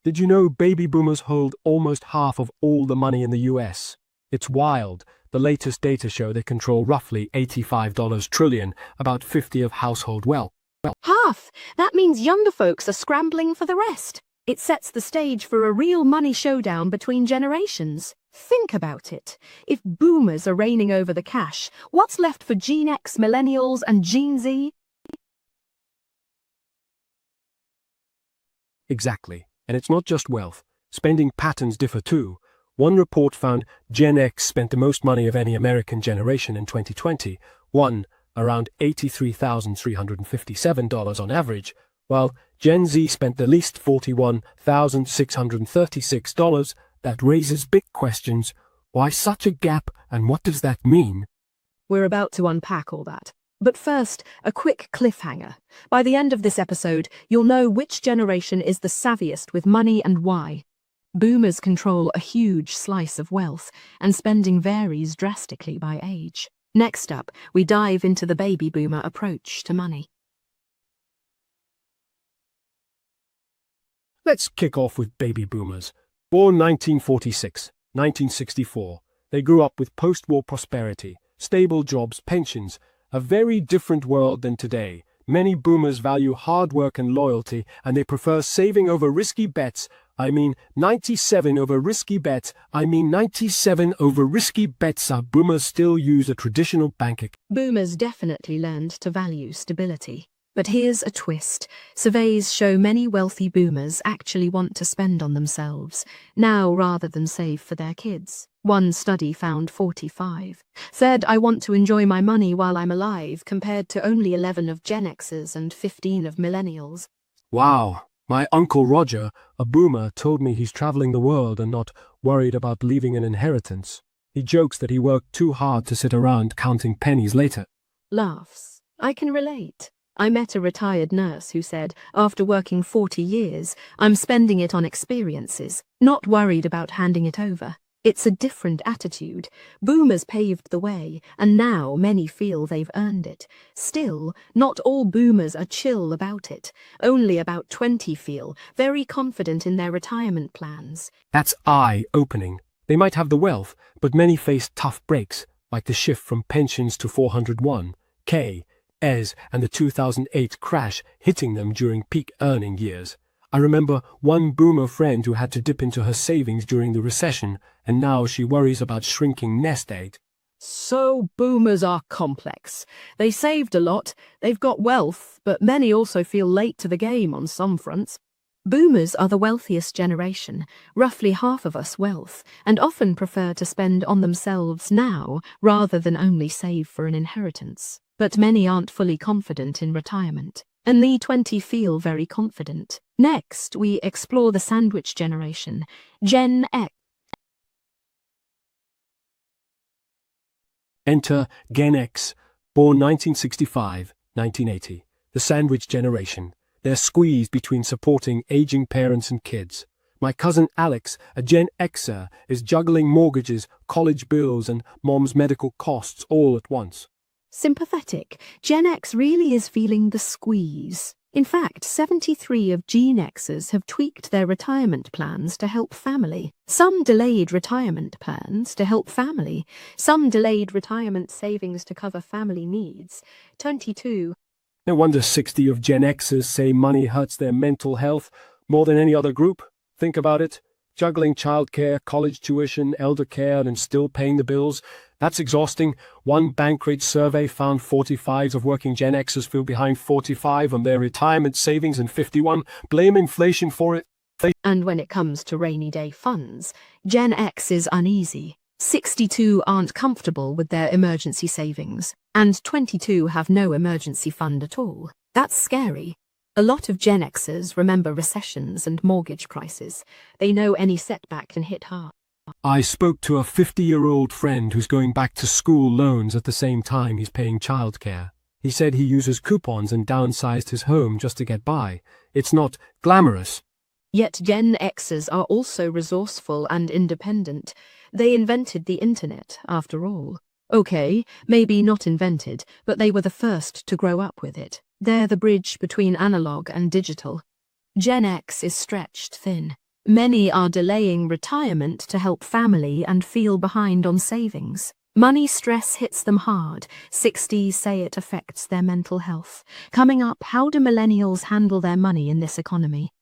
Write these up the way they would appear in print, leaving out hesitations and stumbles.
Did you know baby boomers hold almost half of all the money in the US? It's wild. The latest data show they control roughly $85 trillion, about 50 of household wealth. Half! That means younger folks are scrambling for the rest. It sets the stage for a real money showdown between generations. Think about it. If boomers are reigning over the cash, what's left for Gen X, millennials, and Gen Z? Exactly. And it's not just wealth. Spending patterns differ too. One report found Gen X spent the most money of any American generation in 2020, around $83,357 on average, while Gen Z spent the least $41,636. That raises big questions. Why such a gap, and what does that mean? We're about to unpack all that. But first, a quick cliffhanger. By the end of this episode, you'll know which generation is the savviest with money and why. Boomers control a huge slice of wealth, and spending varies drastically by age. Next up, we dive into the baby boomer approach to money. Let's kick off with baby boomers. Born 1946, 1964, they grew up with post-war prosperity, stable jobs, pensions, a very different world than today. Many boomers value hard work and loyalty, and they prefer saving over risky bets. 97 over risky bets. 97 over risky bets. Our boomers still use a traditional bank account. Boomers definitely learned to value stability. But here's a twist. Surveys show many wealthy boomers actually want to spend on themselves, now rather than save for their kids. One study found 45 said, "I want to enjoy my money while I'm alive," compared to only 11 of Gen Xers and 15 of millennials. Wow. My Uncle Roger, a boomer, told me he's traveling the world and not worried about leaving an inheritance. He jokes that he worked too hard to sit around counting pennies later. Laughs. I can relate. I met a retired nurse who said, after working 40 years, I'm spending it on experiences, not worried about handing it over. It's a different attitude. Boomers paved the way, and now many feel they've earned it. Still, not all boomers are chill about it. Only about 20 feel very confident in their retirement plans. That's eye-opening. They might have the wealth, but many face tough breaks, like the shift from pensions to 401k, and the 2008 crash hitting them during peak earning years. I remember one boomer friend who had to dip into her savings during the recession, and now she worries about shrinking nest egg. So boomers are complex. They saved a lot, they've got wealth, but many also feel late to the game on some fronts. Boomers are the wealthiest generation, roughly half of us wealth, and often prefer to spend on themselves now rather than only save for an inheritance. But many aren't fully confident in retirement, and the 20 feel very confident. Next, we explore the sandwich generation, Gen X. Enter Gen X, born 1965, 1980, the sandwich generation. They're squeezed between supporting aging parents and kids. My cousin Alex, a Gen Xer, is juggling mortgages, college bills, and mom's medical costs all at once. Sympathetic, Gen X really is feeling the squeeze. In fact, 73 of Gen Xers have tweaked their retirement plans to help family. Some delayed retirement plans to help family. Some delayed retirement savings to cover family needs. 22. No wonder 60 of Gen Xers say money hurts their mental health more than any other group. Think about it. Juggling childcare, college tuition, elder care, and still paying the bills. That's exhausting. One Bankrate survey found 45 of working Gen Xers feel behind 45 on their retirement savings and 51 blame inflation for it. And when it comes to rainy day funds, Gen X is uneasy. 62 aren't comfortable with their emergency savings, and 22 have no emergency fund at all. That's scary. A lot of Gen Xers remember recessions and mortgage crises. They know any setback can hit hard. I spoke to a 50-year-old friend who's going back to school loans at the same time he's paying childcare. He said he uses coupons and downsized his home just to get by. It's not glamorous. Yet Gen Xers are also resourceful and independent. They invented the internet, after all. Okay, maybe not invented, but they were the first to grow up with it. They're the bridge between analog and digital. Gen X is stretched thin. Many are delaying retirement to help family and feel behind on savings. Money stress hits them hard. 60s say it affects their mental health. Coming up, how do millennials handle their money in this economy?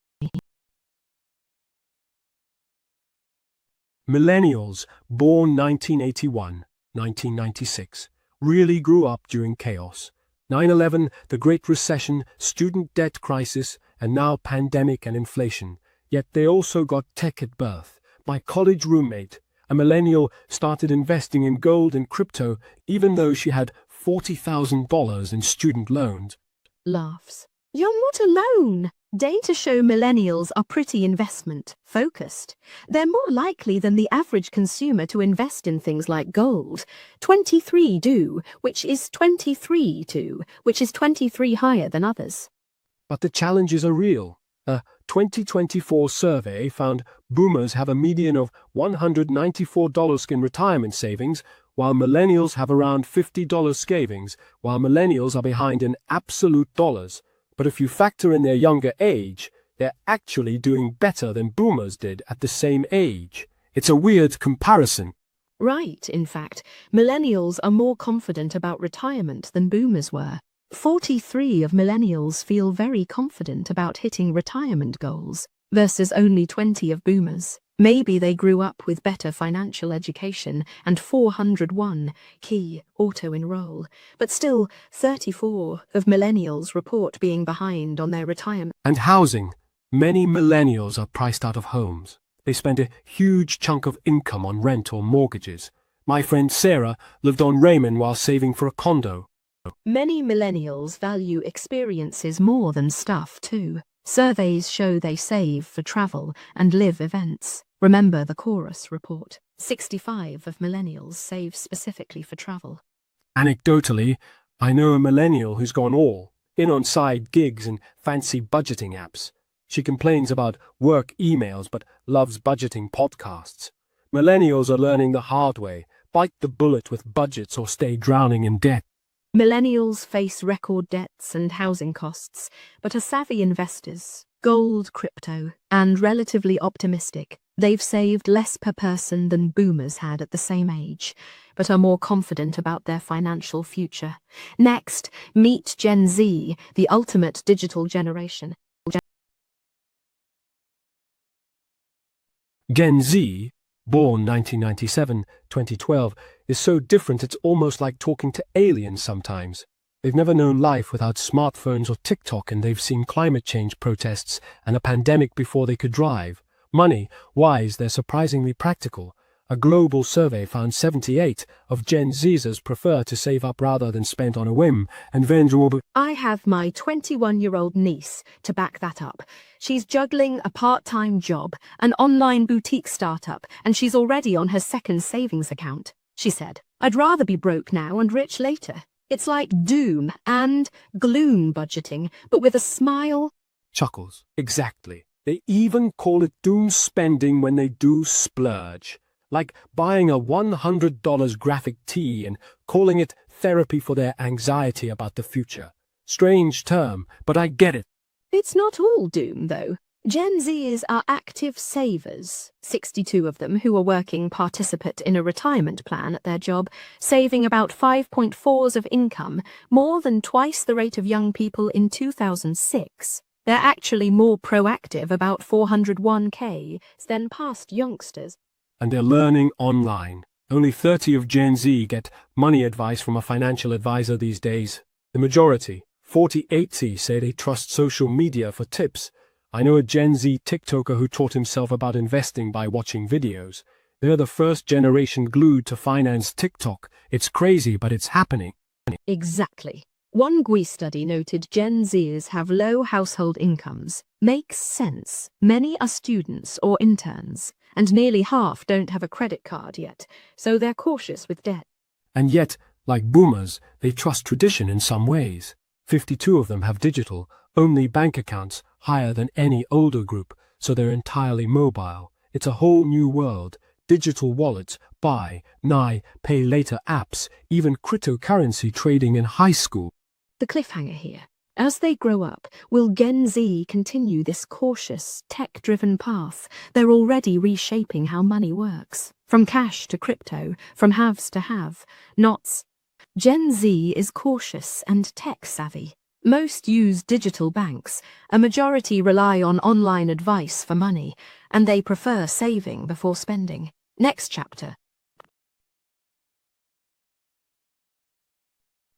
Millennials, born 1981, 1996, really grew up during chaos. 9/11, the Great Recession, student debt crisis, and now pandemic and inflation. Yet they also got tech at birth. My college roommate, a millennial, started investing in gold and crypto even though she had $40,000 in student loans. Laughs. You're not alone. Data show millennials are pretty investment focused. They're more likely than the average consumer to invest in things like gold. 23 do, which is 23 higher than others. But the challenges are real. A 2024 survey found boomers have a median of $194 in retirement savings, while millennials have around $50 savings, while millennials are behind in absolute dollars. But if you factor in their younger age, they're actually doing better than boomers did at the same age. It's a weird comparison. Right, in fact, millennials are more confident about retirement than boomers were. 43 of millennials feel very confident about hitting retirement goals, versus only 20 of boomers. Maybe they grew up with better financial education and 401 key auto-enroll. But still, 34 of millennials report being behind on their retirement. And housing. Many millennials are priced out of homes. They spend a huge chunk of income on rent or mortgages. My friend Sarah lived on ramen while saving for a condo. Many millennials value experiences more than stuff, too. Surveys show they save for travel and live events. Remember the Chorus report. 65 of millennials save specifically for travel. Anecdotally, I know a millennial who's gone all in on side gigs and fancy budgeting apps. She complains about work emails but loves budgeting podcasts. Millennials are learning the hard way. Bite the bullet with budgets or stay drowning in debt. Millennials face record debts and housing costs, but are savvy investors, gold, crypto, and relatively optimistic. They've saved less per person than boomers had at the same age, but are more confident about their financial future. Next, meet Gen Z, the ultimate digital generation. Gen Z, born 1997, 2012, is so different it's almost like talking to aliens sometimes. They've never known life without smartphones or TikTok, and they've seen climate change protests and a pandemic before they could drive. Money-wise, they're surprisingly practical. A global survey found 78 of Gen Zers prefer to save up rather than spend on a whim, and I have my 21-year-old niece to back that up. She's juggling a part-time job, an online boutique startup, and she's already on her second savings account. She said, "I'd rather be broke now and rich later." It's like doom and gloom budgeting, but with a smile. Chuckles. Exactly. They even call it doom spending when they do splurge. Like buying a $100 graphic tee and calling it therapy for their anxiety about the future. Strange term, but I get it. It's not all doom, though. Gen Zers are active savers, 62 of them who are working participate in a retirement plan at their job, saving about 5.4s of income, more than twice the rate of young people in 2006. They're actually more proactive about 401k than past youngsters. And they're learning online. Only 30 of Gen Z get money advice from a financial advisor these days. The majority, 48, say they trust social media for tips. I know a Gen Z TikToker who taught himself about investing by watching videos. They're the first generation glued to finance TikTok. It's crazy, but it's happening. Exactly. One GWI study noted Gen Zers have low household incomes. Makes sense. Many are students or interns, and nearly half don't have a credit card yet, so they're cautious with debt. And yet, like boomers, they trust tradition in some ways. 52 of them have digital-only bank accounts, higher than any older group, so they're entirely mobile. It's a whole new world. Digital wallets, buy, now, pay later apps, even cryptocurrency trading in high school. The cliffhanger here. As they grow up, will Gen Z continue this cautious, tech-driven path? They're already reshaping how money works. From cash to crypto, from haves to have-nots. Gen Z is cautious and tech-savvy. Most use digital banks, a majority rely on online advice for money, and they prefer saving before spending. Next chapter.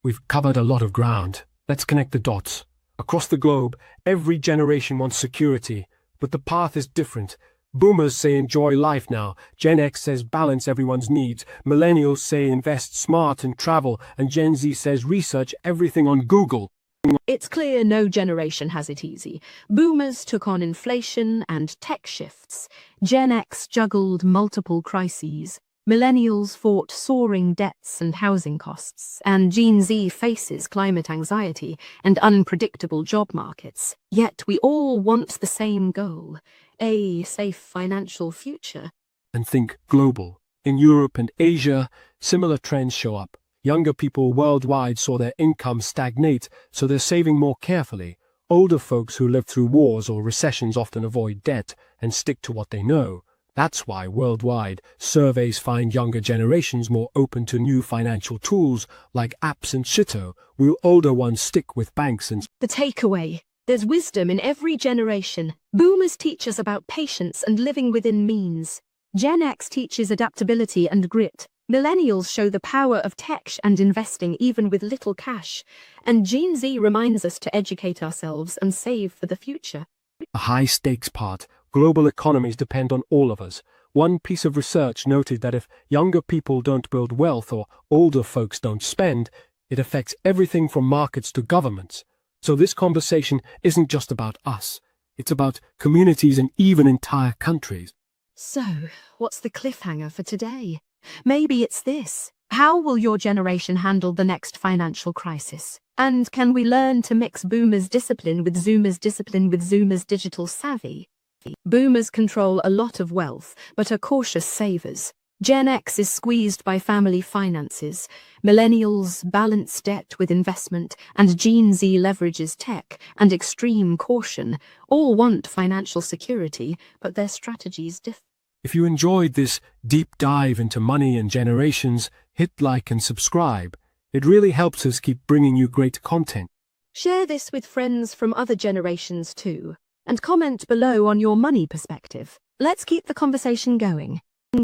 We've covered a lot of ground. Let's connect the dots. Across the globe, every generation wants security, but the path is different. Boomers say enjoy life now, Gen X says balance everyone's needs, millennials say invest smart and travel, and Gen Z says research everything on Google. It's clear no generation has it easy. Boomers took on inflation and tech shifts. Gen X juggled multiple crises. Millennials fought soaring debts and housing costs, and Gen Z faces climate anxiety and unpredictable job markets. Yet we all want the same goal, a safe financial future. And think global. In Europe and Asia, similar trends show up. Younger people worldwide saw their income stagnate, so they're saving more carefully. Older folks who lived through wars or recessions often avoid debt and stick to what they know. That's why worldwide, surveys find younger generations more open to new financial tools like apps and shito, while older ones stick with banks and... The takeaway: there's wisdom in every generation. Boomers teach us about patience and living within means. Gen X teaches adaptability and grit. Millennials show the power of tech and investing even with little cash. And Gen Z reminds us to educate ourselves and save for the future. A high-stakes part. Global economies depend on all of us. One piece of research noted that if younger people don't build wealth or older folks don't spend, it affects everything from markets to governments. So this conversation isn't just about us. It's about communities and even entire countries. So, what's the cliffhanger for today? Maybe it's this. How will your generation handle the next financial crisis? And can we learn to mix boomers' discipline with Zoomers' digital savvy? Boomers control a lot of wealth, but are cautious savers. Gen X is squeezed by family finances. Millennials balance debt with investment, and Gen Z leverages tech and extreme caution. All want financial security, but their strategies differ. If you enjoyed this deep dive into money and generations, hit like and subscribe. It really helps us keep bringing you great content. Share this with friends from other generations too, and comment below on your money perspective. Let's keep the conversation going.